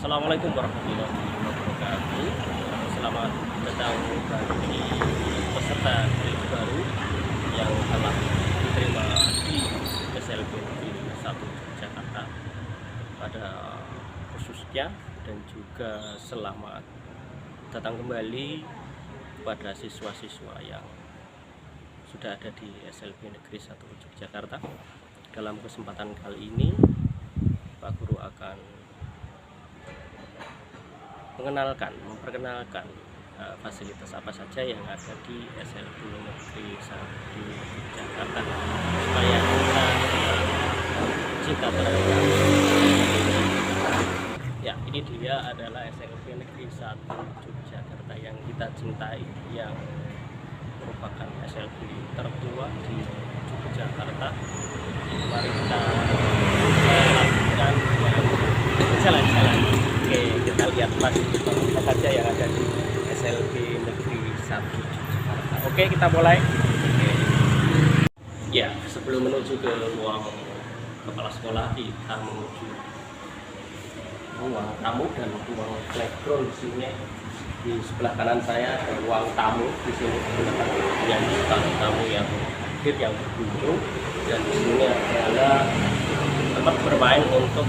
Assalamualaikum warahmatullahi wabarakatuh. Selamat datang bagi peserta kredit baru yang telah diterima di SLB Negeri 1 Jakarta pada khususnya, dan juga selamat datang kembali kepada siswa-siswa yang sudah ada di SLB Negeri 1 Jakarta. Dalam kesempatan kali ini, Pak Guru akan memperkenalkan fasilitas apa saja yang ada di SLB Negeri 1 Jakarta supaya kita cinta terhadap. Ya, ini dia adalah SLB Negeri 1 Jakarta yang kita cintai, yang merupakan SLB tertua di Jakarta. Mari kita lakukan jalan-jalan. Oke, kita lihat fasilitas apa saja yang ada di SLB Negeri 1 Jakarta. Oke, kita mulai. Ya, sebelum menuju ke ruang kepala sekolah, kita menuju ruang tamu dan ruang playground di sini. Di sebelah kanan saya ada ruang tamu. Di sini yang tamu yang hadir, yang berkunjung, dan di sini adalah tempat bermain untuk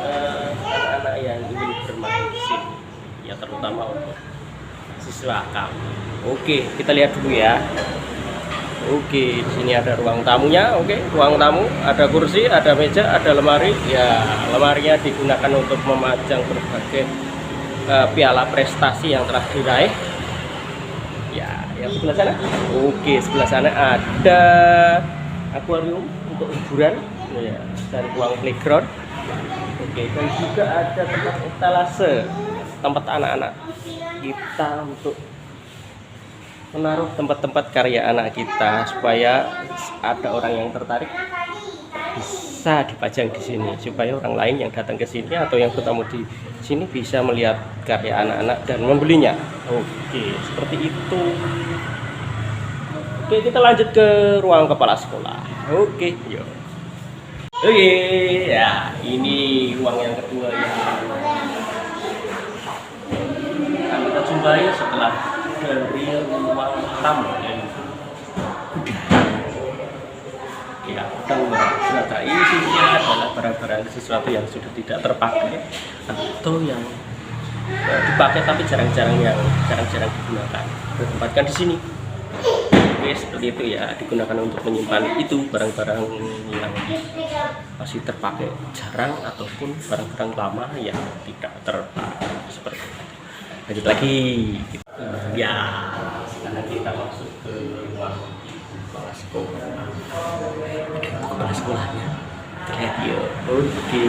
anak-anak yang ingin bermain di sini, ya, terutama untuk siswa kami. Oke, kita lihat dulu ya. Oke, di sini ada ruang tamunya. Oke, ruang tamu ada kursi, ada meja, ada lemari. Ya, lemarinya digunakan untuk memajang berbagai piala prestasi yang telah diraih. Ya, yang sebelah sana. Oke, sebelah sana ada akuarium untuk hiburan, ya, dan ruang playground. Oke, dan juga ada tempat etalase, tempat anak-anak kita untuk menaruh tempat-tempat karya anak kita, supaya ada orang yang tertarik bisa dipajang di sini, supaya orang lain yang datang ke sini atau yang bertamu di sini bisa melihat karya anak-anak dan membelinya. Oke, seperti itu. Oke, kita lanjut ke ruang kepala sekolah. Oke, yuk. Oke, ya, ini ruang yang kedua yang akan kita jumpai setelah dari ruang tamu. Ya, ternyata isinya adalah barang-barang sesuatu yang sudah tidak terpakai atau yang dipakai tapi jarang-jarang digunakan, ditempatkan di sini. Oke, seperti itu ya, digunakan untuk menyimpan itu barang-barang yang masih terpakai jarang ataupun barang-barang lama yang tidak terpakai, seperti itu. Lanjut lagi. Ya, sekarang kita masuk ke ruang kepala sekolah. Ada kepala sekolahnya. Kita lihat yuk. Oke.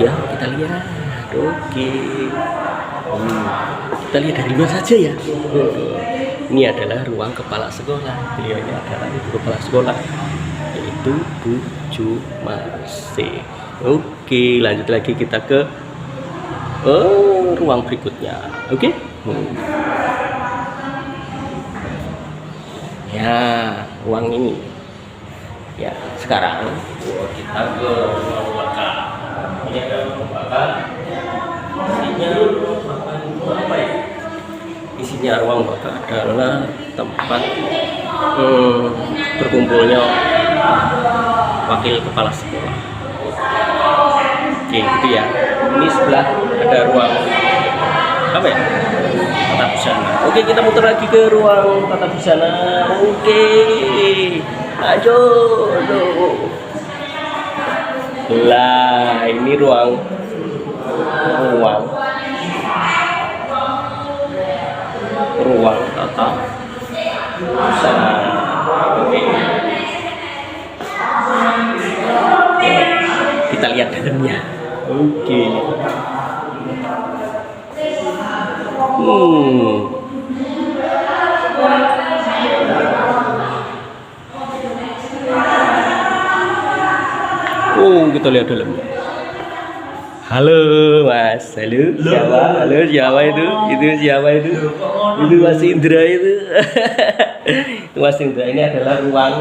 Ya, kita lihat. Oke. Kita lihat dari luar saja ya. Ini adalah ruang kepala sekolah. Beliaunya adalah ibu kepala sekolah, yaitu Bu Jumarse. Oke, lanjut lagi kita ke ruang berikutnya. Oke. Ya, ruang ini. Ya, sekarang kita ke ruang belakang. Ini ada ruang belakang. Isinya ruang belakang adalah tempat berkumpulnya wakil kepala sekolah. Oke, gitu ya. Ini sebelah ada ruang apa ya? Tata busana. Oke, kita muter lagi ke ruang tata busana. Oke, aduh. Lah, ini ruang tata busana. Oke. Kita lihat dalamnya. Oke. Kita lihat dalamnya. Halo Mas, halo siapa itu? Itu siapa itu? Itu Mas Indra itu. Itu Mas Indra. Ini adalah ruang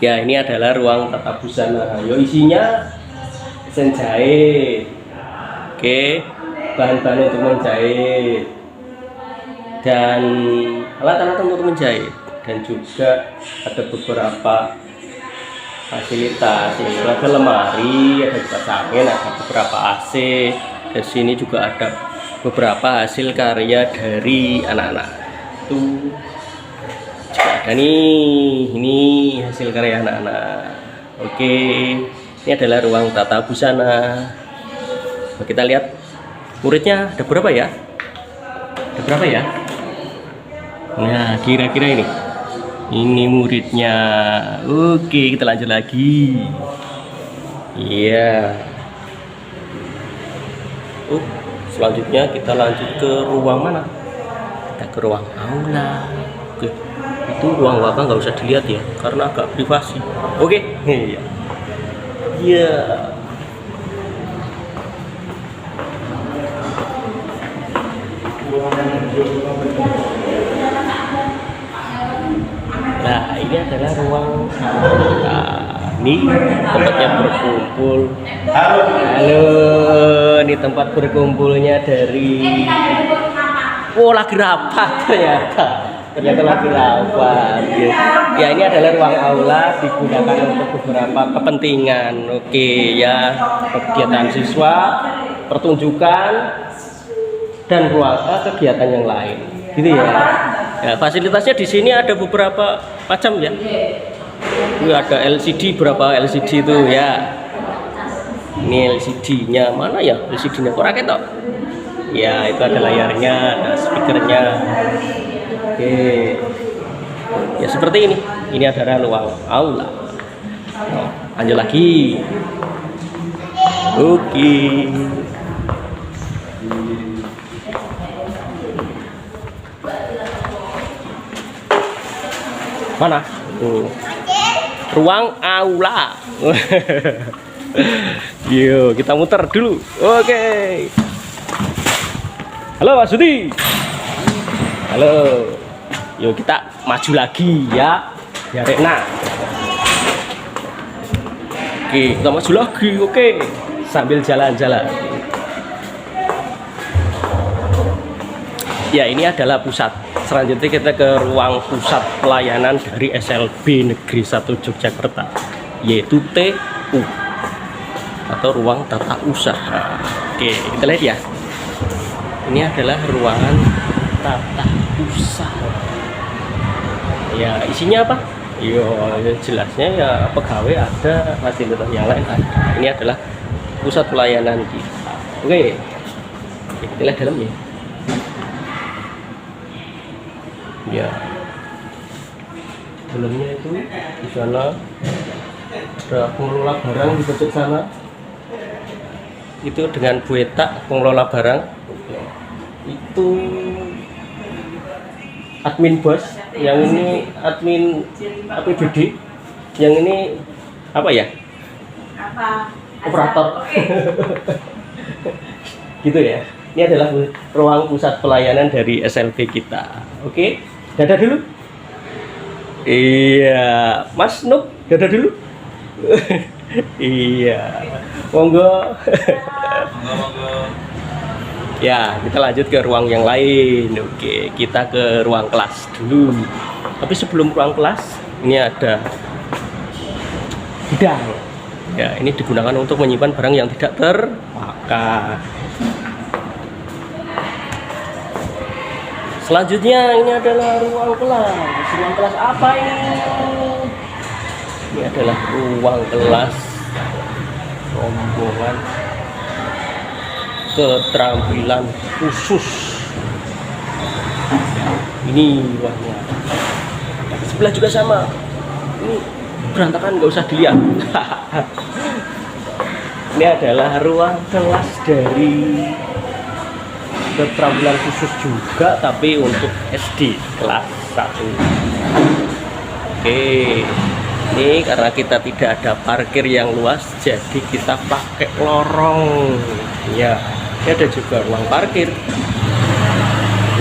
Ya, ini adalah ruang tata busana. Yo, isinya mesin jahit. Oke, bahan-bahan untuk menjahit dan alat-alat untuk menjahit, dan juga ada beberapa fasilitas. Ini ada lemari, ada kipas angin, ada beberapa AC. Di sini juga ada beberapa hasil karya dari anak-anak. Tuh juga ada nih, ini hasil karya anak-anak. Oke, ini adalah ruang tata busana. Kita lihat muridnya ada berapa ya? Ada berapa ya? Nah, kira-kira ini muridnya. Oke, kita lanjut lagi. Iya. Selanjutnya kita lanjut ke ruang mana? Kita ke ruang aula. Oke, itu ruang apa nggak usah dilihat ya, karena agak privasi. Oke, iya. Iya. Nah, ini adalah ruang aula. Ini tempatnya berkumpul. Halo, ini tempat berkumpulnya dari. Oh, lagi rapat ternyata. Ternyata lagi rapat. Ya, ini adalah ruang aula, digunakan untuk beberapa kepentingan. Oke, ya, kegiatan siswa, pertunjukan, dan ruang kegiatan yang lain. Gitu ya. Ya, fasilitasnya di sini ada beberapa macam ya. Ini ada LCD, berapa LCD itu ya. Ini LCD-nya mana ya? LCD-nya kok raket toh? Ya, itu ada layarnya, ada speakernya. Oke. Ya, seperti ini. Ini adalah ruang aula. Oh, lanjut lagi. Oke. Mana? Ruang aula. Yuk, kita muter dulu. Oke. Halo Mas Sudi. Halo. Yuk, kita maju lagi ya. Ya Rekna. Oke, kita maju lagi. Oke. Sambil jalan-jalan. Ya, ini adalah pusat. Selanjutnya kita ke ruang pusat pelayanan dari SLB Negeri 1 Yogyakarta, yaitu TU atau ruang tata usaha. Oke, kita lihat ya. Ini adalah ruangan tata usaha. Ya, isinya apa? Yo, jelasnya ya pegawai ada, fasilitas yang lain ada. Ini adalah pusat pelayanan kita. Oke, kita lihat dalamnya. Ya, dalamnya itu di sana ada pengelola barang di pojok sana. Itu dengan Bu Eta, pengelola barang. Itu admin bos, yang ini admin APBD, yang ini apa ya? Operator. Gitu ya. Ini adalah ruang pusat pelayanan dari SLB kita. Oke, dadah dulu. Iya, Mas Nuk, dadah dulu. Iya, monggo. Monggo. Ya, kita lanjut ke ruang yang lain. Oke, kita ke ruang kelas dulu. Tapi sebelum ruang kelas, ini ada gudang. Ya, ini digunakan untuk menyimpan barang yang tidak terpakai. Selanjutnya ini adalah ruang kelas. Ruang kelas apa ini? Ini adalah ruang kelas rombongan keterampilan khusus. Ini ruangnya. Sebelah juga sama. Ini berantakan, nggak usah dilihat. Ini adalah ruang kelas dari keterampilan khusus juga, tapi untuk SD kelas 1. Oke, ini karena kita tidak ada parkir yang luas, jadi kita pakai lorong. Ya, ini ada juga ruang parkir.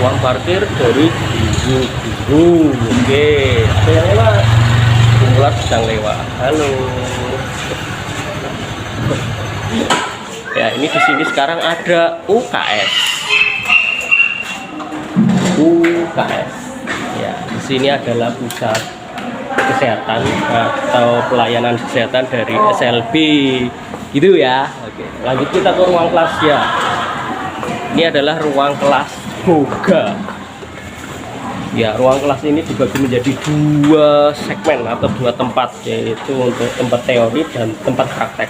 Ruang parkir dari guru-guru. Oke, ada yang lewat. kelas sedang lewat. Halo. Ya, ini di sini sekarang ada UKS. UKS. Ya, di sini adalah pusat kesehatan atau pelayanan kesehatan dari SLB. Gitu ya. Oke, lanjut kita ke ruang kelas ya. Ini adalah ruang kelas boga. Ya, ruang kelas ini dibagi menjadi dua segmen atau dua tempat, yaitu untuk tempat teori dan tempat praktek.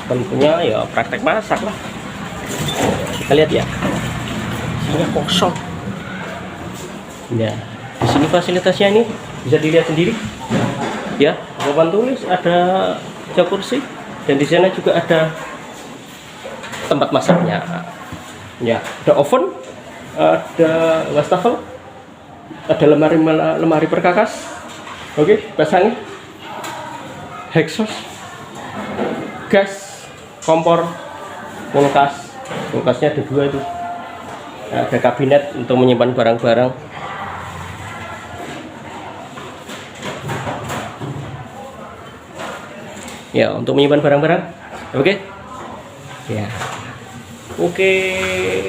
Tentunya ya praktek masak lah. Kita lihat ya, isinya kosong. Ya, di sini fasilitasnya ini bisa dilihat sendiri. Ya, papan tulis, ada meja kursi, dan di sana juga ada tempat masaknya. Ya, ada oven, ada wastafel, ada lemari perkakas. Oke, pasangnya exhaust, gas, kompor, kulkasnya ada dua itu. Ada kabinet untuk menyimpan barang-barang. Ya, untuk menyimpan barang-barang. Oke. Ya. Oke,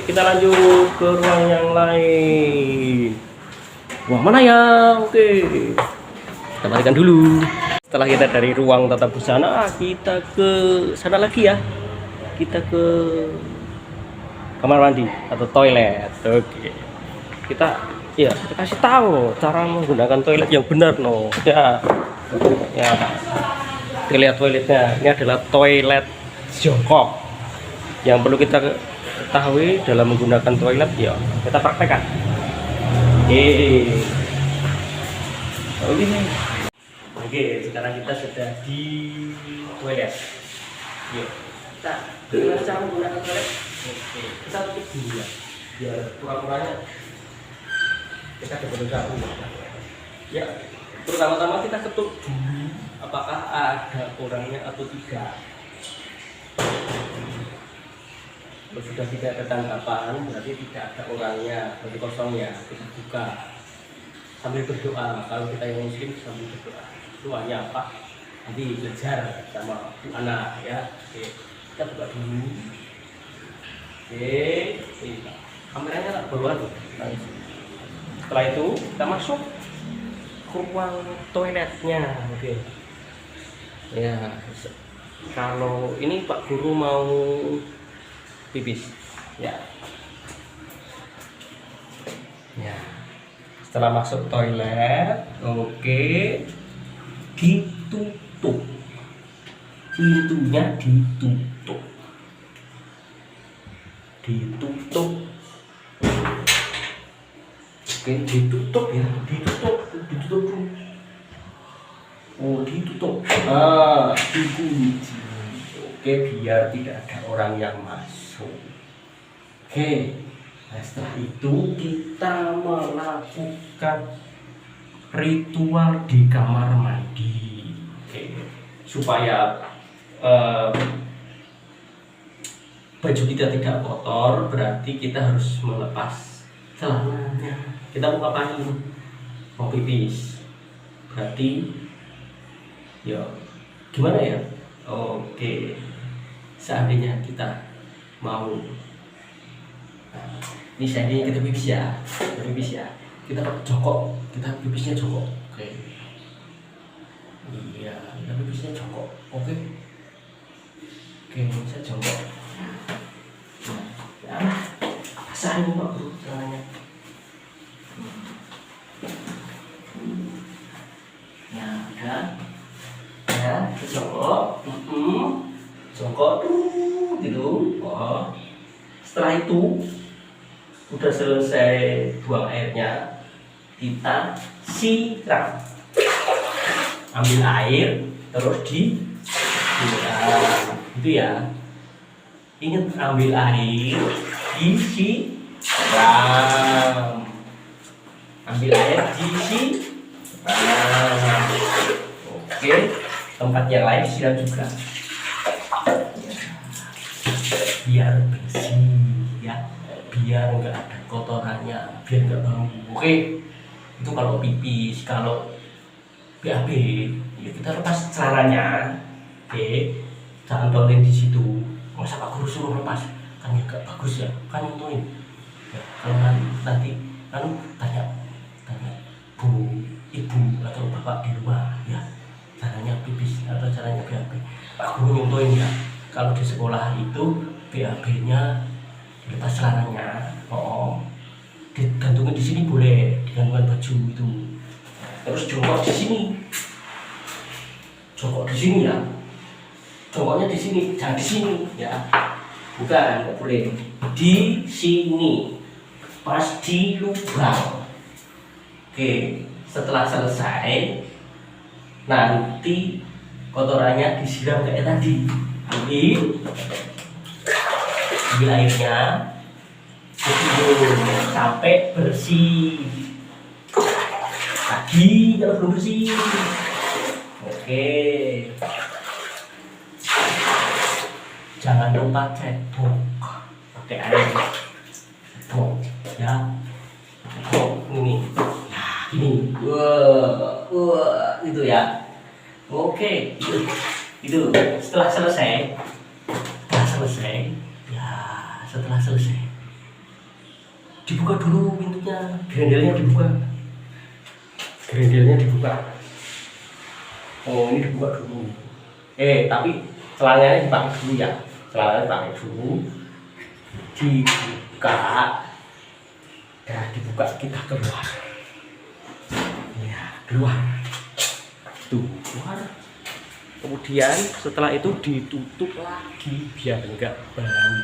kita lanjut ke ruang yang lain. Ruang mana ya? Oke. Kita matikan dulu. Setelah kita dari ruang tata busana, kita ke sana lagi ya. Kita ke kamar mandi atau toilet. Oke. Kita kasih tahu cara menggunakan toilet yang benar no. Ya. Ya. Kita lihat toiletnya. Ini adalah toilet jongkok. Yang perlu kita ketahui dalam menggunakan toilet ya, kita praktekkan. Oke, sekarang kita sudah di toilet. Yuk, kita bagaimana cara menggunakan toilet? Oke, kita tutup dulu ya, biar pura-puranya kita berusaha dulu. Ya, pertama-tama kita ketuk dulu apakah ada orangnya atau tidak. Kalau sudah tidak ada tanggapan, berarti tidak ada orangnya, berarti kosong ya. Kita buka sambil berdoa. Kalau kita yang muslim sambil berdoa. Doanya apa? Nanti belajar sama Bu Ana ya. Oke, kita buka dulu. Oke, kameranya tak bawah tuh. Setelah itu kita masuk ke ruang toiletnya. Oke. Ya, kalau ini Pak Guru mau pipis ya. Ya, setelah masuk toilet, oke, ditutup, pintunya ditutup, oke, ditutup ya, ditutup dulu. Oh, ditutup, dikunci, oke, biar tidak ada orang yang masuk. Oke, nah setelah itu kita melakukan ritual di kamar mandi. Oke, supaya baju kita tidak kotor, berarti kita harus melepas celananya. Kita mau ngapain? Mau pipis, berarti ya gimana ya? Oke, seandainya kita mau, ini seandainya kita pipis ya, kita jongkok, kita pipisnya jongkok. Oke, iya, kita pipisnya jongkok. Oke, saya jongkok. Ya, basah ini Pak Bro celananya. Ya udah, ya jongkok, jongkok tuh gitu. Oh, setelah itu udah selesai buang airnya, kita siram, ambil air terus disiram gitu ya. Ingat, ambil air disiram, ambil air disiram. Oke, tempat yang lain siram juga biar bersih ya, biar enggak ada kotorannya, biar enggak bau. Oke, itu kalau pipis. Kalau BAB Ya, kita lepas celananya. Oke, jangan tuangin di situ. Masa Pak Guru suruh lepas, kan ya gak bagus ya, kan nyentuhin. Ya, kalau nanti tanya bu, ibu atau bapak di rumah ya, caranya pipis atau caranya BAB. Pak Guru nyentuhin ya. Kalau di sekolah itu BAB-nya dilepas celananya, digantungin di sini boleh, digantungin baju itu. Terus jongkok di sini. Jongkok di sini ya. Jongkoknya di sini, jangan di sini ya. Bukan, nggak boleh. Di sini. Pas di lubang. Oke, setelah selesai nanti kotorannya disiram kayak tadi. Ambil airnya. Sampai bersih. Lagi kalau belum bersih. Oke. Jangan lupa cebok pakai air. Cebok ya. Cebok ini. Nah, ini. Wah, itu ya. Oke, itu setelah selesai. Ya, setelah selesai. Dibuka dulu pintunya, grendelnya dibuka. Oh, ini dibuka dulu. Tapi celananya dipakai dulu ya. Celananya dipakai dulu. Dibuka. Ya, dibuka kita keluar. Ya, keluar. Tuh, keluar. Kemudian setelah itu ditutup lagi biar enggak bau.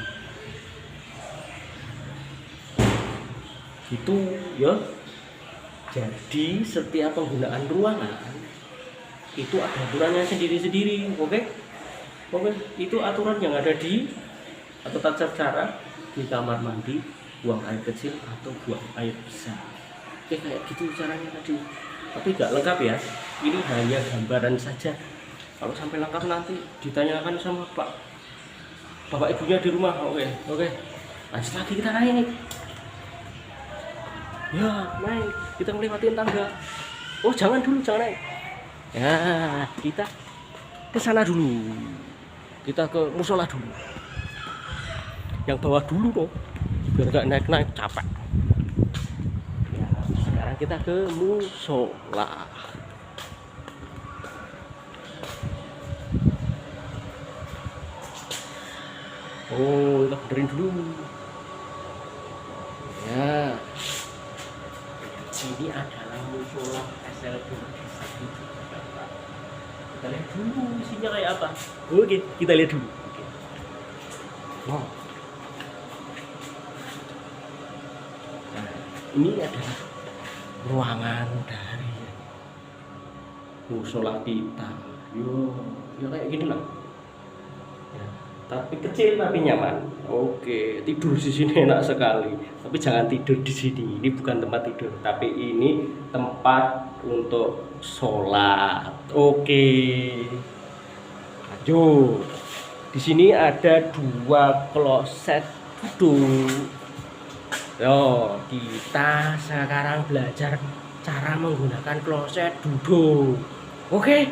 Gitu ya. Jadi setiap penggunaan ruangan itu ada aturannya sendiri-sendiri, oke? Itu aturan yang ada di atau tata cara di kamar mandi, buang air kecil atau buang air besar. Oke, kayak gitu caranya tadi. Tapi nggak lengkap ya. Ini hanya gambaran saja. Kalau sampai lengkap nanti ditanyakan sama bapak ibunya di rumah. Oke. Lanjut lagi, kita naik. Ya, naik. Kita ngelewatin tangga. Oh, jangan naik. Ya, kita ke sana dulu. Kita ke musola dulu. Yang bawah dulu kok. Biar gak naik capek. Ya, sekarang kita ke musola. Oh, kita benerin dulu. Ya. Ini adalah musola SLB Desa Tujuh Jakarta. Kita lihat dulu isinya kayak apa. Oke, kita lihat dulu. Oke. Wow. Nah, ini adalah ruangan dari musola kita. Ya kayak gini lah. Ya, tapi kecil tapi nyaman. Oke, tidur di sini enak sekali. Tapi jangan tidur di sini. Ini bukan tempat tidur, tapi ini tempat untuk sholat. Oke. Lanjut. Di sini ada 2 kloset duduk. Yo, kita sekarang belajar cara menggunakan kloset duduk. Oke.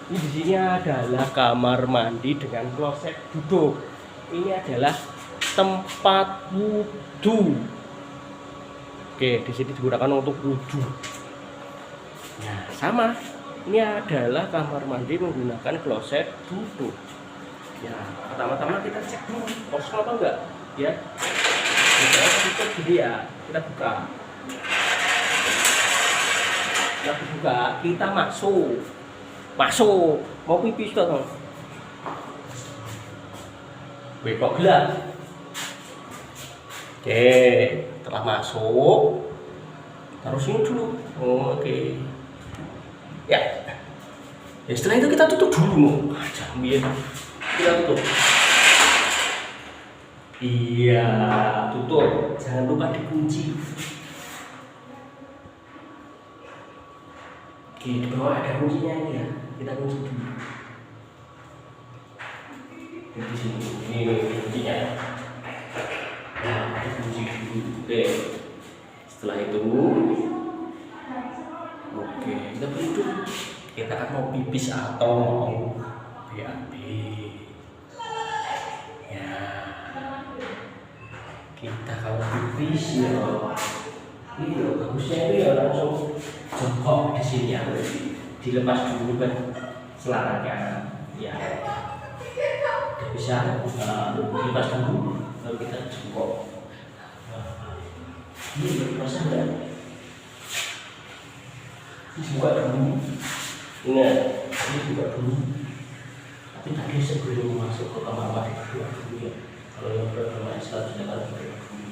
Ini di sini adalah kamar mandi dengan kloset duduk. Ini adalah tempat wudhu. Oke, di sini digunakan untuk wudhu. Nah, sama. Ini adalah kamar mandi menggunakan kloset duduk. Ya, pertama-tama kita cek dulu kosong apa enggak, ya. Kita tutup gini ya, kita buka. Kita masuk, mau pipis toh? Kok gelap? Oke, setelah masuk, taruh sini dulu. Oke. Ya. Setelah itu kita tutup dulu. Jambil. Kita tutup. Iya, tutup. Jangan lupa dikunci. Oke, di bawah ada kuncinya ini ya. Kita kunci dulu. Di sini. Ini kuncinya. Nah, dikunci dulu. Oke. Setelah itu, oke. Oke, kita berhitung. Kita kan mau pipis atau mau BAB. Ya, kita kalau pipis ya, ini bagusnya itu ya langsung jongkok di sini ya, dilepas dulu kan selaranya, ya. Kita bisa dilepas dulu, lalu kita jongkok. Ini berproses enggak? Buka dulu. Ingat, ini buka dulu. Tapi tadi sebelum masuk ke kamar mandi buka dulu ya. Kalau yang beragama Islam tidak akan buka dulu.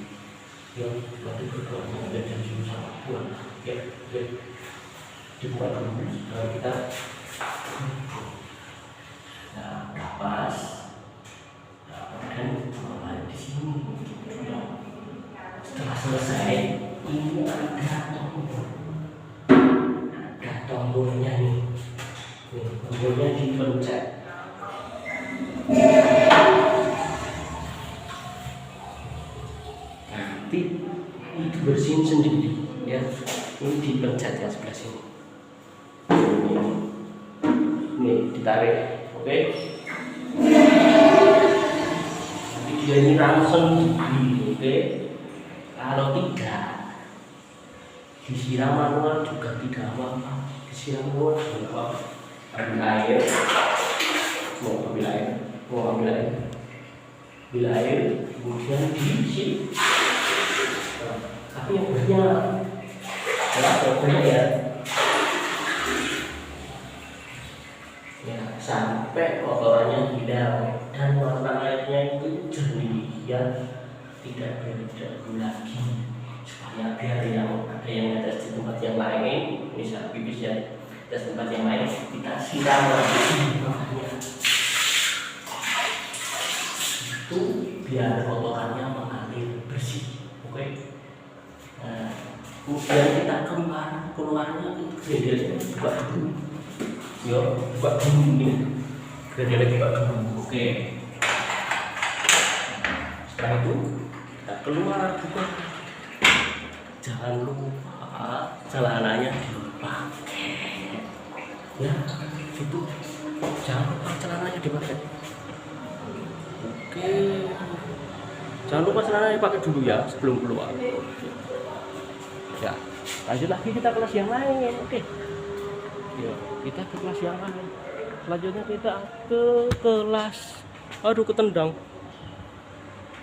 Yang nanti beragama dan jujur sama Tuhan. Ya, dibuka dulu. Kalau kita, nah lepas, nah kemudian mulai di sini. Setelah selesai, ini ada tombolnya nih. Tombolnya dipencet. Nanti itu bersihin sendiri ya. Ini dipencet ya sebelah sini. Ini ditarik, oke? Nanti dia ini langsung sendiri, oke? Kalau tidak, disiram manual juga tidak apa-apa. Disiram manual juga apa-apa. Ambil air, ambil air, kemudian diisi. Tapi yang banyak ya. Ya, sampai kotorannya hilang dan warna airnya itu jernih ya. Tidak berdebu lagi, supaya biar ada yang ada di tempat yang lain, misal pipisnya ada di tempat yang lain, kita siram lagi makanya itu biar kotorannya mengalir bersih, oke? Nah, kemudian kita keluarnya itu grendelnya buka dulu, yo buka dulu nih, grendelnya buka dulu, oke? Setelah itu kita keluar juga, jangan lupa celananya dipakai ya, itu jangan lupa celananya dipakai. Oke, jangan lupa celananya dipakai dulu ya sebelum keluar. Ya, lanjut lagi kita kelas yang lain, oke? Ya, kita ke kelas yang lain. Selanjutnya kita ke kelas, aduh ketendang.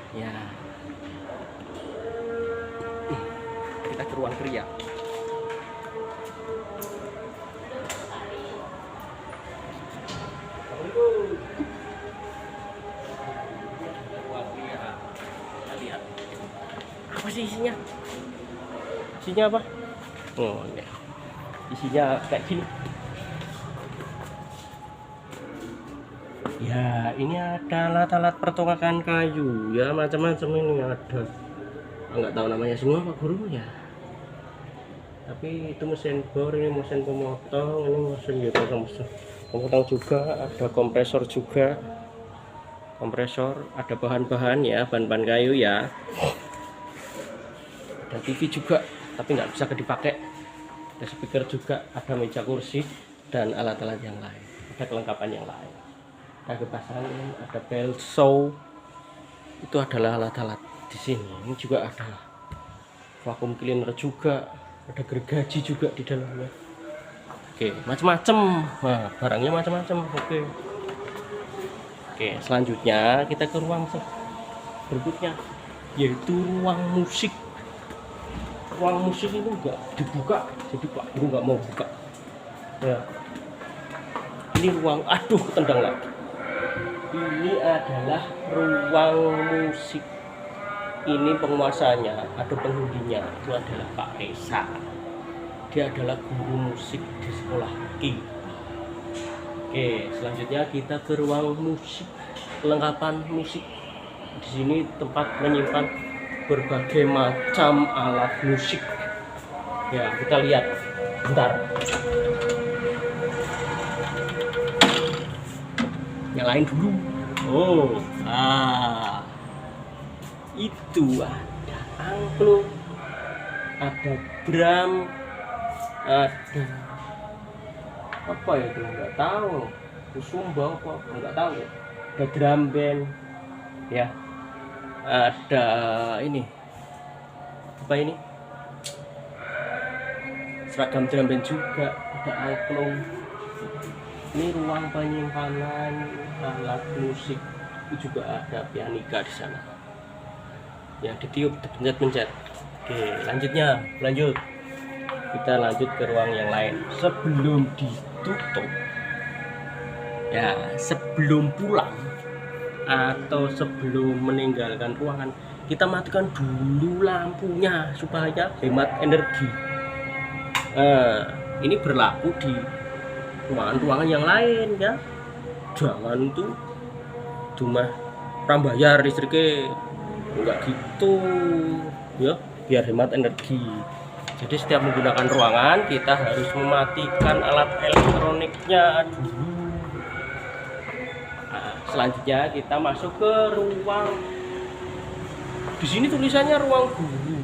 Ya, kita ke ruang kriya. Lihat apa sih isinya? Isinya apa? Oh ya, isinya kayak gini. Ya, ini ada alat-alat pertukaran kayu ya, macam-macam ini ada. Nggak tahu namanya semua Pak Guru ya. Tapi itu mesin bor, ini mesin pemotong, ini mesin gitu, mesin pemotong juga, ada kompresor juga. Kompresor, ada bahan-bahan ya, bahan-bahan kayu ya. Ada TV juga, tapi nggak bisa dipakai. Ada speaker juga, ada meja kursi dan alat-alat yang lain. Ada kelengkapan yang lain. Ada kipas angin, ada bel saw, itu adalah alat-alat di sini. Ini juga ada vacuum cleaner juga, ada gergaji juga di dalamnya. Oke, macam-macam. Nah, barangnya macam-macam. Oke, selanjutnya kita ke ruang berikutnya, yaitu ruang musik. Ruang musik itu enggak dibuka, jadi Pak Guru nggak mau buka. Ya, ini ruang, aduh ketendang lagi. Ini adalah ruang musik. Ini penguasanya atau penghuninya itu adalah Pak Resa. Dia adalah guru musik di sekolah King. Oke, selanjutnya kita ke ruang musik, kelengkapan musik. Di sini tempat menyimpan berbagai macam alat musik. Ya, kita lihat. Bentar. Nyalain dulu. Oh, itu ada angklung, ada drum, ada apa itu nggak tahu, Kusumba apa nggak tahu. Ada drum band ya, ada ini apa ini, seragam drum band juga, ada angklung. Ini ruang penyimpanan alat musik, itu juga ada pianika di sana yang ditiup, dipencet-pencet. Oke, lanjut kita lanjut ke ruang yang lain sebelum ditutup ya, sebelum pulang atau sebelum meninggalkan ruangan kita matikan dulu lampunya supaya hemat energi. Ini berlaku di ruangan-ruangan yang lain ya, jangan tuh cuma rambayar listriknya, enggak gitu ya, biar hemat energi. Jadi setiap menggunakan ruangan kita harus mematikan alat elektroniknya dulu. Nah, selanjutnya kita masuk ke ruang, di sini tulisannya ruang guru,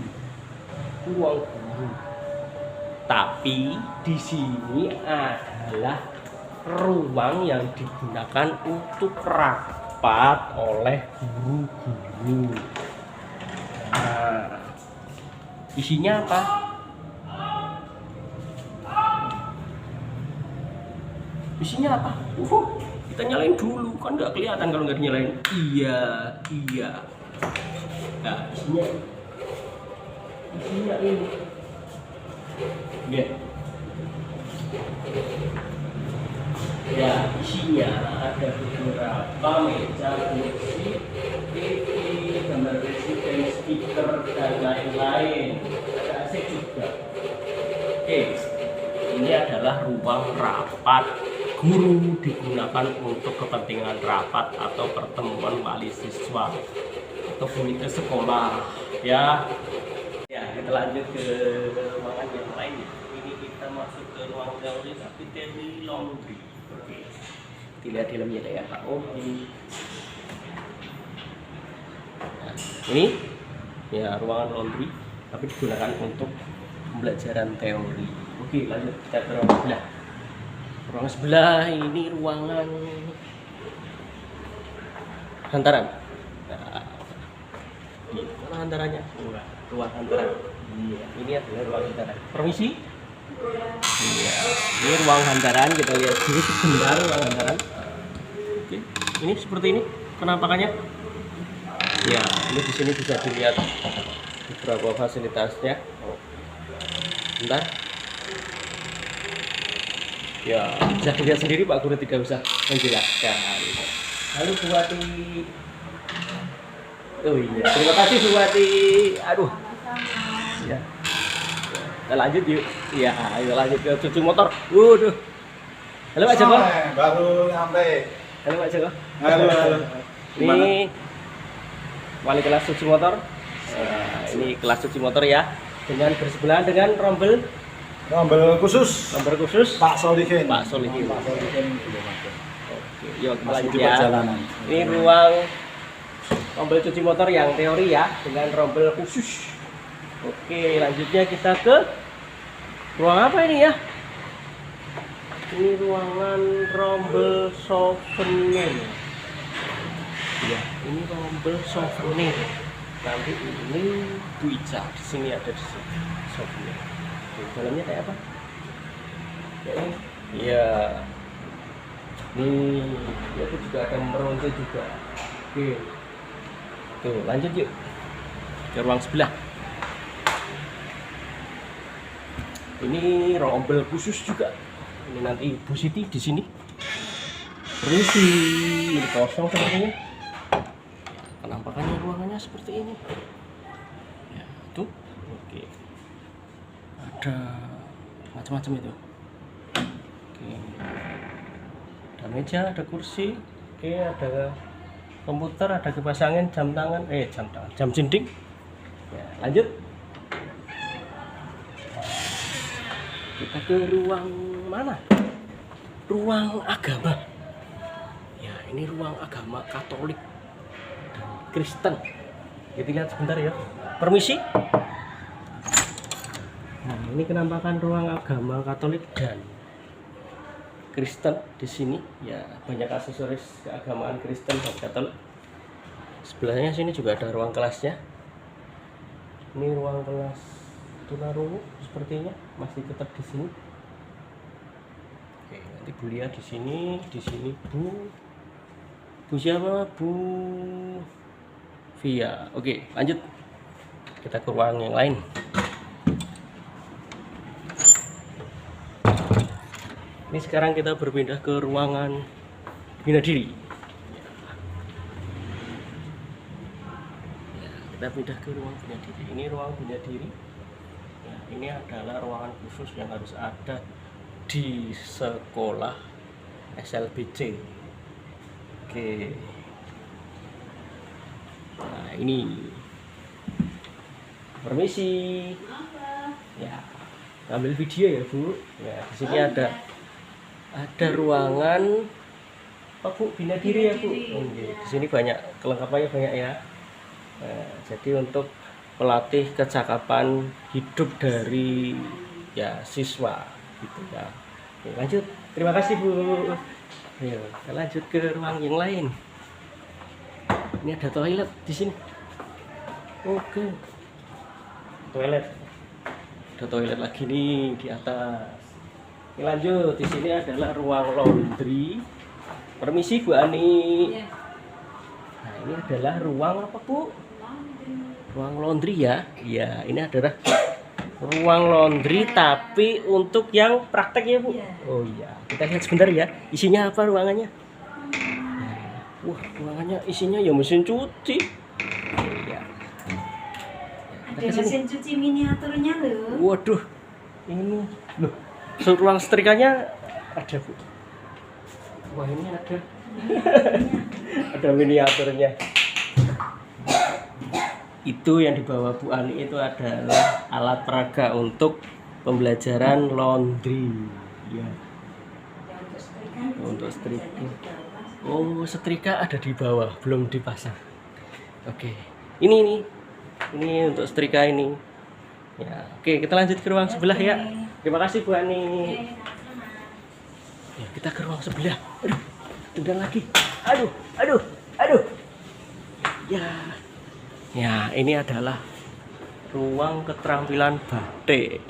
tapi di sini adalah ruang yang digunakan untuk rapat oleh guru-guru. Nah, isinya apa? Isinya apa? Kita nyalain dulu, kan nggak kelihatan kalau nggak dinyalain. Iya. Nah, isinya ini. Ya, isinya ada beberapa meja, kursi, TV, gambar presiden, speaker, dan lain-lain. Ada AC juga. Ini adalah ruang rapat guru, digunakan untuk kepentingan rapat atau pertemuan wali siswa atau komite sekolah ya. Kita lanjut ke ruangan yang lain. Ini kita masuk ke ruang teori, tapi teori laundry. Oke, dilihat di dalamnya ya. Ini ya ruangan laundry, tapi digunakan untuk pembelajaran teori. Oke, lanjut kita ke ruang sebelah. Ruang sebelah ini ruangan hantaran. Nah, di mana hantarannya? Ruang hantaran. Iya, ini adalah ruang hantaran. Permisi. Iya, ini ruang hantaran, kita lihat dulu sebentar ruang hantaran. Oke, ini seperti ini penampakannya. Ya, ini di sini bisa dilihat beberapa fasilitasnya. Bentar. Ya, bisa dilihat sendiri Pak Guru, tidak usah menjelaskan. Lalu Buati. Oh iya, terima kasih Buati. Aduh. Ya. Kita lanjut yuk. Iya, ayo lanjut ke cuci motor. Waduh. Halo Pak Joko. Baru nyampe. Halo Pak Joko. Halo. Ini wali kelas cuci motor. Ini kelas cuci motor ya. Dengan bersebelahan dengan rombel khusus Pak Solihin. Oke, yuk kita lanjut ya. Perjalanan. Ini ruang rombel cuci motor yang teori ya, dengan rombel khusus. Oke, lanjutnya kita ke ruang apa ini ya? Ini ruangan rombel souvenir. Ya, ini rombel souvenir. Nanti ini Bu Ica di sini ada di sini souvenir. Dalamnya kayak apa? Iya. Nih, itu juga ada meronce juga. Oke. Tuh, lanjut yuk ke ruang sebelah. Ini rombel khusus juga. Ini nanti Bu Siti di sini. Permisi, ini kosong sepertinya. Penampakannya ruangannya seperti ini. Ya, tuh. Oke. Ada macam-macam itu. Oke. Ada meja, ada kursi. Oke, ada komputer, ada kipas angin, jam tangan, jam jending. Ya, lanjut. Kita ke ruang mana? Ruang agama. Ya, ini ruang agama Katolik dan Kristen. Kita lihat sebentar ya. Permisi. Nah, ini penampakan ruang agama Katolik dan Kristen di sini. Ya, banyak aksesoris keagamaan Kristen dan Katolik. Sebelahnya sini juga ada ruang kelasnya. Ini ruang kelas tunarungu sepertinya masih tetap di sini. Oke, nanti Bu Lia di sini Bu siapa? Bu Via. Oke, lanjut. Kita ke ruang yang lain. Ini sekarang kita berpindah ke ruangan bina diri. Ya, kita pindah ke ruang bina diri. Ini ruang bina diri. Ya, ini adalah ruangan khusus yang harus ada di sekolah SLBC. Oke. Nah, ini. Permisi. Ya, ambil video ya, Bu. Ya, di sini ada ruangan apa, Bu? Bina diri ya, Bu. Oke. Di sini banyak kelengkapannya banyak ya. Nah, jadi untuk pelatih kecakapan hidup dari ya siswa gitu ya. Oke, lanjut. Terima kasih, Bu. Ayo, kita lanjut ke ruang yang lain. Ini ada toilet di sini. Oke. Toilet. Ada toilet lagi nih di atas. Oke, lanjut. Di sini adalah ruang laundry. Permisi, Bu Ani. Nah, ini adalah ruang apa, Bu? Ruang laundry ya. Iya, ini adalah ruang laundry tapi untuk yang praktek ya, Bu. Oh iya, kita lihat sebentar ya. Isinya apa ruangannya? Wah, ruangannya isinya ya mesin cuci. Iya. Ada mesin cuci miniaturnya loh. Waduh, ini loh. Ruang setrikanya ada, Bu. Wah, ini ada. Ada miniaturnya. Itu yang dibawa Bu Ani itu adalah alat peraga untuk pembelajaran laundry. Ya. Untuk setrika. Oh, setrika ada di bawah, belum dipasang. Oke. Ini untuk setrika ini. Ya, oke, kita lanjut ke ruang sebelah ya. Terima kasih Bu Ani. Ya, kita ke ruang sebelah. Aduh, tendang lagi. Aduh. Ya, ini adalah ruang keterampilan batik.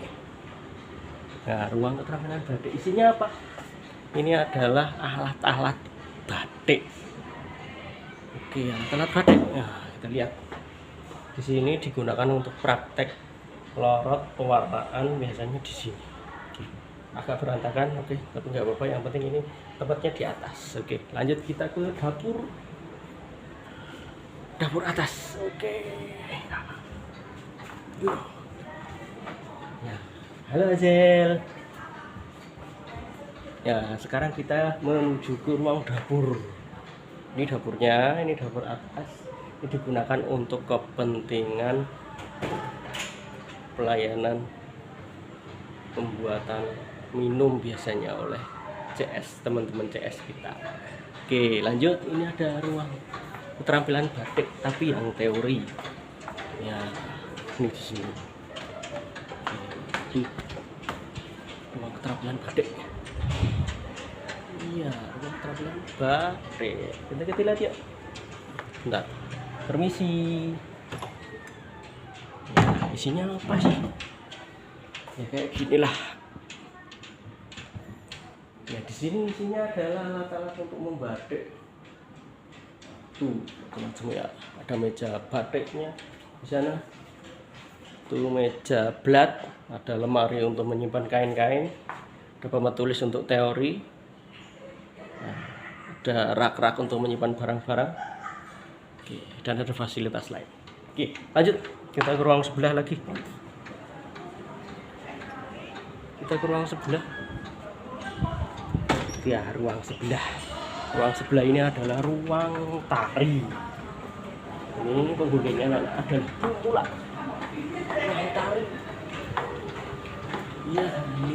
Nah, ruang keterampilan batik isinya apa? Ini adalah alat-alat batik. Oke, alat-alat batik. Nah, kita lihat. Di sini digunakan untuk praktek lorot pewarnaan biasanya di sini. Oke. Agak berantakan, oke, tapi nggak apa-apa. Yang penting ini tempatnya di atas. Oke, lanjut kita ke dapur atas. Oke. Ya. Halo Azel. Ya, sekarang kita menuju ke ruang dapur. Ini dapurnya, ini dapur atas. Ini digunakan untuk kepentingan pelayanan pembuatan minum biasanya oleh CS, teman-teman CS kita. Oke, lanjut. Ini ada ruang keterampilan batik tapi yang teori. Ya, ini di sini. Ini ruang keterampilan batik. Iya, ruang keterampilan batik. Kita lihat yuk. Bentar. Permisi. Ya, isinya apa sih? Ya kayak ginilah. Ya, di sini isinya adalah alat-alat untuk membatik. Tuh, macam ya. Ada meja batiknya di sana. Tuh meja blat, ada lemari untuk menyimpan kain-kain. Ada papan tulis untuk teori. Nah, ada rak-rak untuk menyimpan barang-barang. Oke, dan ada fasilitas lain. Oke, lanjut. Kita ke ruang sebelah lagi. Kita ke ruang sebelah. Ya, ruang sebelah. Ruang sebelah ini adalah ruang tari. Ini penghuninya adalah pula ruang tari. Iya, ini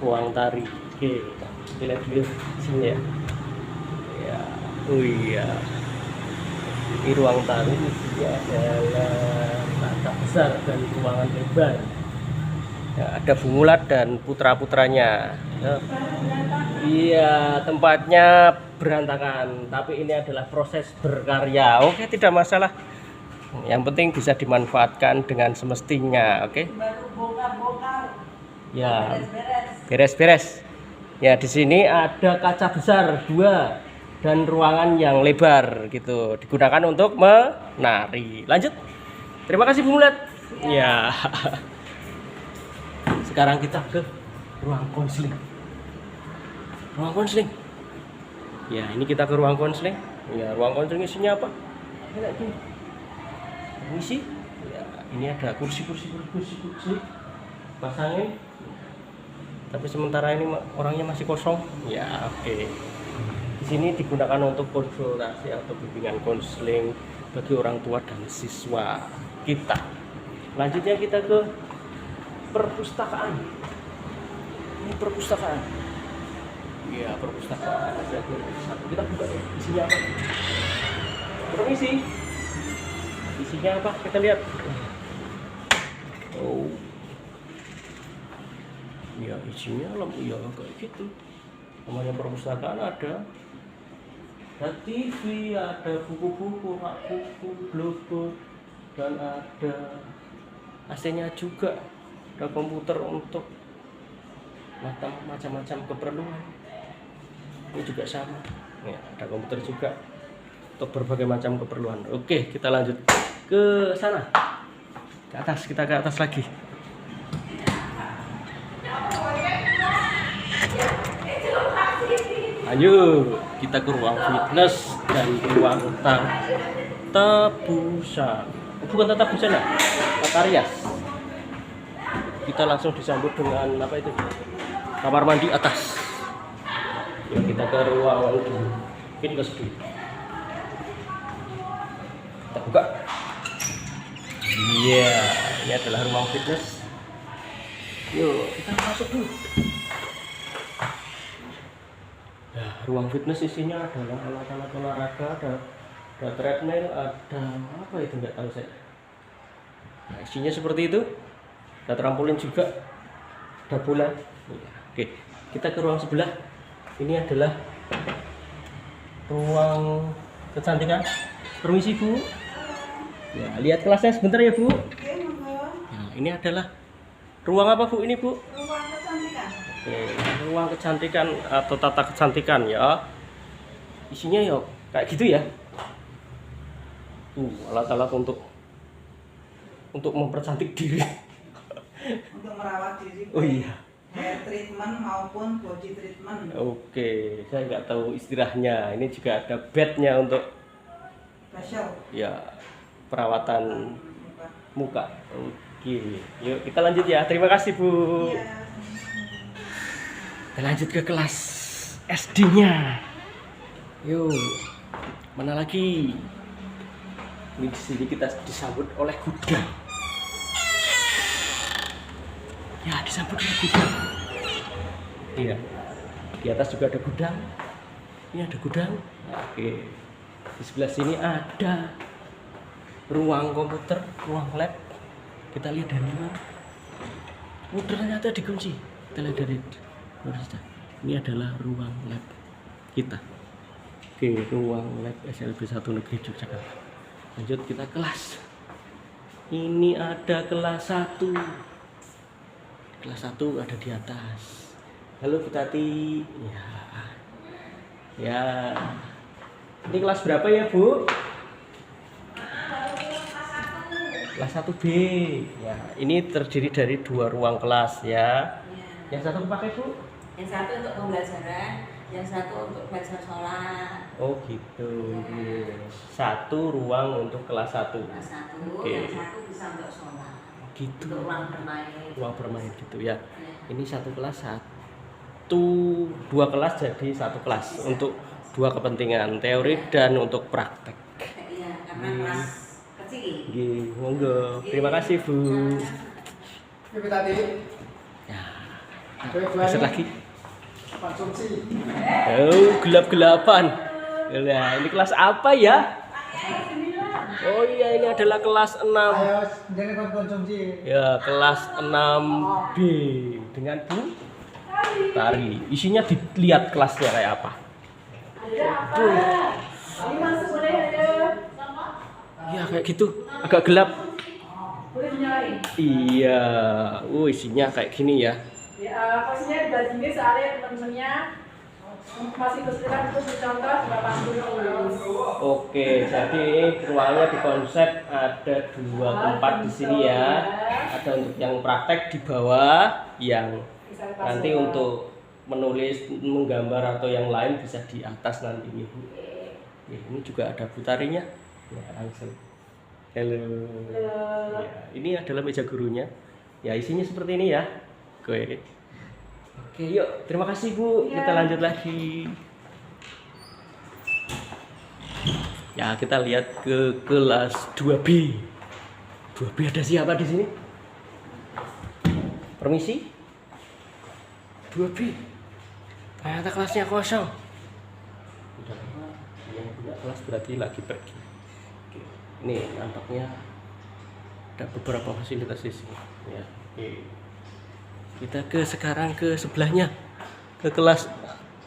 ruang tari. Oke, kita lihat dulu sini ya. Ya, oh iya. Di ruang tari ini adalah tata besar dan ruangan lebar. Ya, ada Bungulat dan putra-putranya. Ya. Iya, tempatnya berantakan, tapi ini adalah proses berkarya. Oke, tidak masalah. Yang penting bisa dimanfaatkan dengan semestinya, oke? Ya, beres-beres. Ya, di sini ada kaca besar 2 dan ruangan yang lebar gitu, digunakan untuk menari. Lanjut. Terima kasih Bungulat. Ya. Sekarang kita ke ruang konseling. Ruang konseling. Ya, ini kita ke ruang konseling. Ya, ruang konseling isinya apa? Kayak gini. Isi. Ya, ini ada kursi. Pasangin. Tapi sementara ini orangnya masih kosong. Ya, oke. Di sini digunakan untuk konsultasi atau bimbingan konseling bagi orang tua dan siswa kita. Lanjutnya kita ke perpustakaan. Ini perpustakaan. Iya, perpustakaan. Kita buka ya. Isinya apa? Permisi. Isinya apa? Kita lihat. Oh. Ya, isinya ya kayak gitu. Namanya perpustakaan ada TV, ada buku-buku, rak buku, bluetooth, dan ada AC-nya juga. Ada komputer untuk macam-macam keperluan. Ini juga sama. Ya, ada komputer juga untuk berbagai macam keperluan. Oke, kita lanjut ke sana. Ke atas, kita ke atas lagi. Ayo, kita ke ruang fitness dan ruang tata-busana. Bukan tata-busana, tata rias. Kita langsung disambut dengan apa itu? Kamar mandi atas. Ya, kita ke ruangan fitness dulu. Kita buka. Iya, ini adalah ruang fitness. Yuk, kita masuk dulu. Ya, ruang fitness isinya adalah alat-alat olahraga, ada treadmill, ada apa itu nggak tahu saya. Nah, isinya seperti itu. Ada trampolin juga, ada bola. Oke, kita ke ruang sebelah. Ini adalah ruang kecantikan. Permisi Bu. Ya, lihat kelasnya sebentar ya Bu. Nah, ini adalah ruang apa Bu ini Bu? Ruang kecantikan. Oke, ruang kecantikan atau tata kecantikan ya. Isinya ya kayak gitu ya. Alat-alat untuk mempercantik diri. Untuk merawat diri. Oh iya. Hair treatment maupun body treatment. Oke, saya nggak tahu istilahnya. Ini juga ada bednya untuk Facial. ya perawatan muka. Oke, yuk kita lanjut ya. Terima kasih Bu. Iya. Kita lanjut ke kelas SD-nya. Yuk, mana lagi? Ini di sini kita disambut oleh kuda. Ya, disambut oleh kuda. Iya. Di atas juga ada gudang. Ini ada gudang. Oke. Di sebelah sini ada ruang komputer, ruang lab. Kita lihat dari luar. Oh, ternyata dikunci. Kita lihat dari luar saja. Ini adalah ruang lab kita. Oke, ruang lab SLB 1 Negeri Yogyakarta. Lanjut kita kelas. Ini ada kelas 1. Kelas 1 ada di atas. Halo Bu Tati. Ya. Ya. Ini kelas berapa ya, Bu? Kelas 1B. Ya, ini terdiri dari 2 ruang kelas ya. Yang satu pakai Bu? Yang satu untuk pembelajaran, yang satu untuk belajar sholat. Oh gitu. Satu ruang untuk kelas 1. Kelas 1, Oke. yang satu bisa untuk sholat. Gitu. Untuk ruang bermain. Ruang bermain gitu ya. Ini satu kelas 2 kelas jadi 1 kelas untuk 2 kepentingan teori dan untuk praktek. Iya, karena kelas kecil. Nggih, monggo. Terima kasih Bu. Ibu tadi Ya. Besok lagi. konsumsi. Oh, gelap-gelapan. Nah, ini kelas apa ya? Oh iya, ini adalah kelas 6. Ayo, jangan konsumsi. Ya, kelas 6B dengan Bu Tari. Isinya dilihat kelasnya kayak apa. Iya, kayak gitu. Agak gelap. Iya. Isinya kayak gini ya. Ya, pastinya di sini soalnya teman-temannya masih kesulitan untuk dicontoh di papan tulis. Oke, jadi ruangnya di konsep ada 2 tempat di sini ya. Ada untuk yang praktek di bawah, yang nanti untuk menulis, menggambar atau yang lain bisa di atas nantinya. Ya, ini juga ada putarinya. Ya, langsung. Halo. Ya, ini adalah meja gurunya. Ya, isinya seperti ini ya. Oke. Oke, yuk. Terima kasih, Bu. Kita lanjut lagi. Ya, kita lihat ke kelas 2B. 2B ada siapa di sini? Permisi. 2B. Ternyata kelasnya kosong. Udah lama yang punya kelas berarti lagi pergi. Oke. Ini nampaknya ada beberapa fasilitas di sini. Ya. Oke. Kita sekarang ke sebelahnya, ke kelas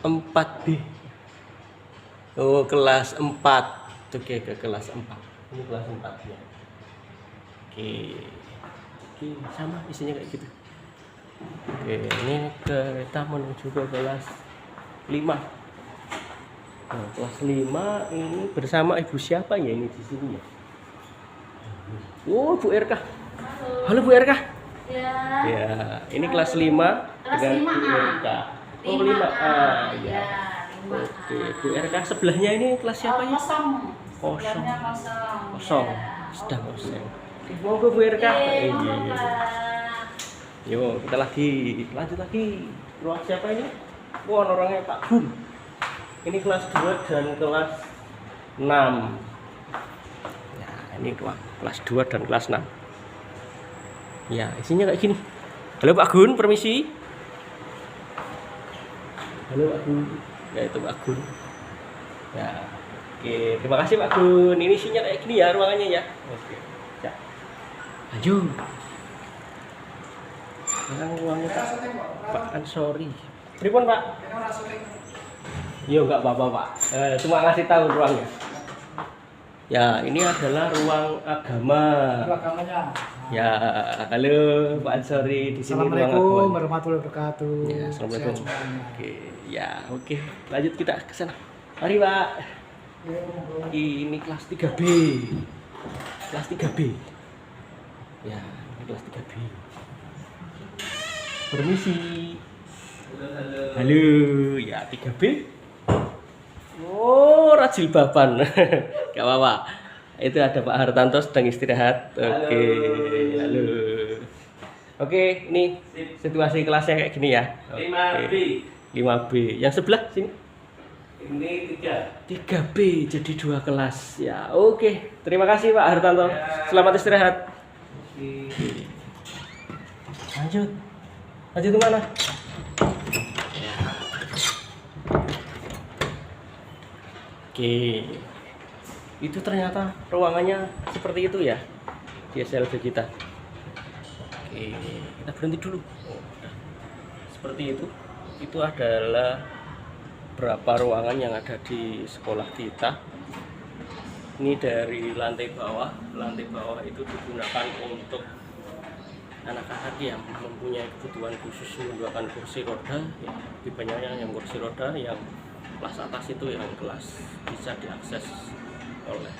4B. Oh, kelas 4. Oke, ke kelas 4. Ini kelas 4 ya. Oke. Oke, sama isinya kayak gitu. Oke, ini kita menuju ke kelas 5. Nah, kelas 5 ini bersama ibu siapa ya ini di sini ya? Oh, Bu RK. Halo Bu RK. Ya, ini kelas 5 dengan Bu RK. Oh, 5A. Ya. Oke, Bu RK sebelahnya ini kelas siapa ya? Kosong. Kosong. Sedang kosong. Oke, mau ke Bu RK. Yuk, kita lanjut lagi. Ruang siapa ini? Wah, orangnya Pak Gun. Ini kelas 2 dan kelas 6. Ya, ini kelas 2 dan kelas 6. Ya, isinya kayak gini. Halo Pak Gun, permisi. Halo Pak Gun. Ya, itu Pak Gun. Ya. Oke, terima kasih Pak Gun. Ini isinya kayak gini ya ruangannya ya. Oke. Ya. Lanjut. Sekarang ruangnya Pak Ansori. Pripun Pak? Iya enggak apa-apa Pak. Cuma ngasih tahu ruangnya. Ya, ini adalah ruang agama. Agamanya. Ya, halo Pak Ansori, di sini ruang Assalamualaikum agama. warahmatullahi wabarakatuh. Ya, assalamualaikum. Sehat semuanya. Oke, ya, oke. Lanjut kita ke sana. Mari Pak. Ini kelas 3B. Kelas 3B. Ya, ini kelas 3B. Permisi. Halo, ya 3B. Oh, rajilbaban. Gak apa-apa. Itu ada Pak Hartanto sedang istirahat. Oke, halo. Oke, ini situasi kelasnya kayak gini ya. 5B. 5B. Yang sebelah sini? Ini 3B, jadi 2 kelas. Ya, oke. Terima kasih Pak Hartanto. Selamat istirahat. Lanjut. Lanjut ke mana? Oke. Itu ternyata ruangannya seperti itu ya di SLB kita. Oke, kita berhenti dulu. Seperti itu. Itu adalah berapa ruangan yang ada di sekolah kita. Ini dari lantai bawah. Lantai bawah itu digunakan untuk anak-anak yang mempunyai kebutuhan khusus menggunakan kursi roda. Ya, lebih banyaknya yang kursi roda, yang kelas atas itu yang kelas bisa diakses oleh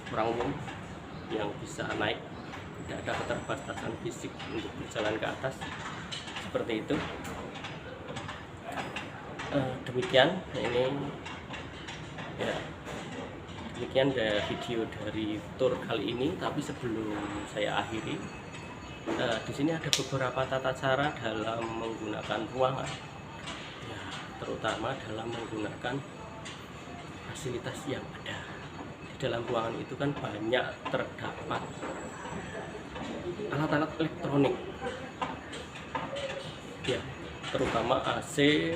orang umum yang bisa naik, tidak ada keterbatasan fisik untuk berjalan ke atas, seperti itu. Demikian ini ya, demikian video dari tour kali ini. Tapi sebelum saya akhiri, di sini ada beberapa tata cara dalam menggunakan ruangan, ya, terutama dalam menggunakan fasilitas yang ada di dalam ruangan. Itu kan banyak terdapat alat-alat elektronik, ya, terutama AC,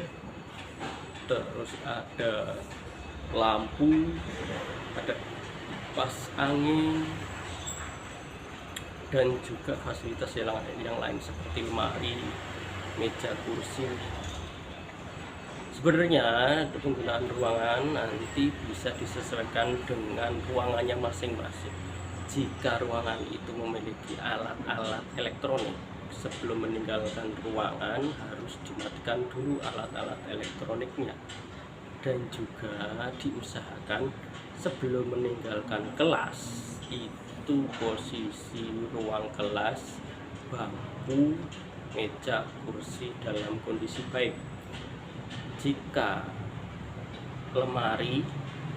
terus ada lampu, ada kipas angin, dan juga fasilitas yang lain seperti lemari, meja, kursi. Sebenarnya penggunaan ruangan nanti bisa disesuaikan dengan ruangannya masing-masing. Jika ruangan itu memiliki alat-alat elektronik, sebelum meninggalkan ruangan harus dimatikan dulu alat-alat elektroniknya. Dan juga diusahakan sebelum meninggalkan kelas itu posisi ruang kelas, bangku, meja, kursi dalam kondisi baik. Jika lemari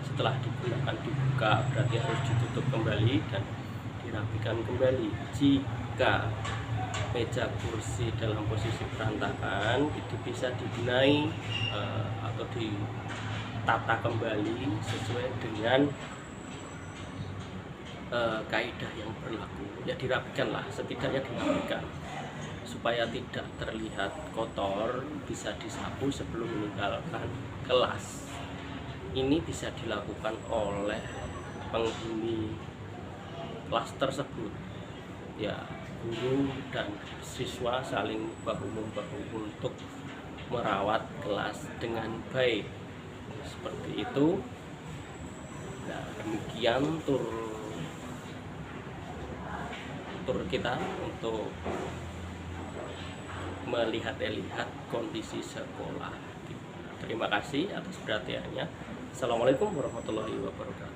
setelah digunakan dibuka, berarti harus ditutup kembali dan dirapikan kembali. Jika meja, kursi dalam posisi berantakan, itu bisa dibenahi atau ditata kembali sesuai dengan kaidah yang berlaku. Ya dirapikanlah, setidaknya dirapikan supaya tidak terlihat kotor, bisa disapu sebelum meninggalkan kelas. Ini bisa dilakukan oleh penghuni kelas tersebut. Ya, guru dan siswa saling bahu-membahu untuk merawat kelas dengan baik. Seperti itu. Nah, demikian tur kita untuk melihat kondisi sekolah. Terima kasih atas perhatiannya. Assalamualaikum warahmatullahi wabarakatuh.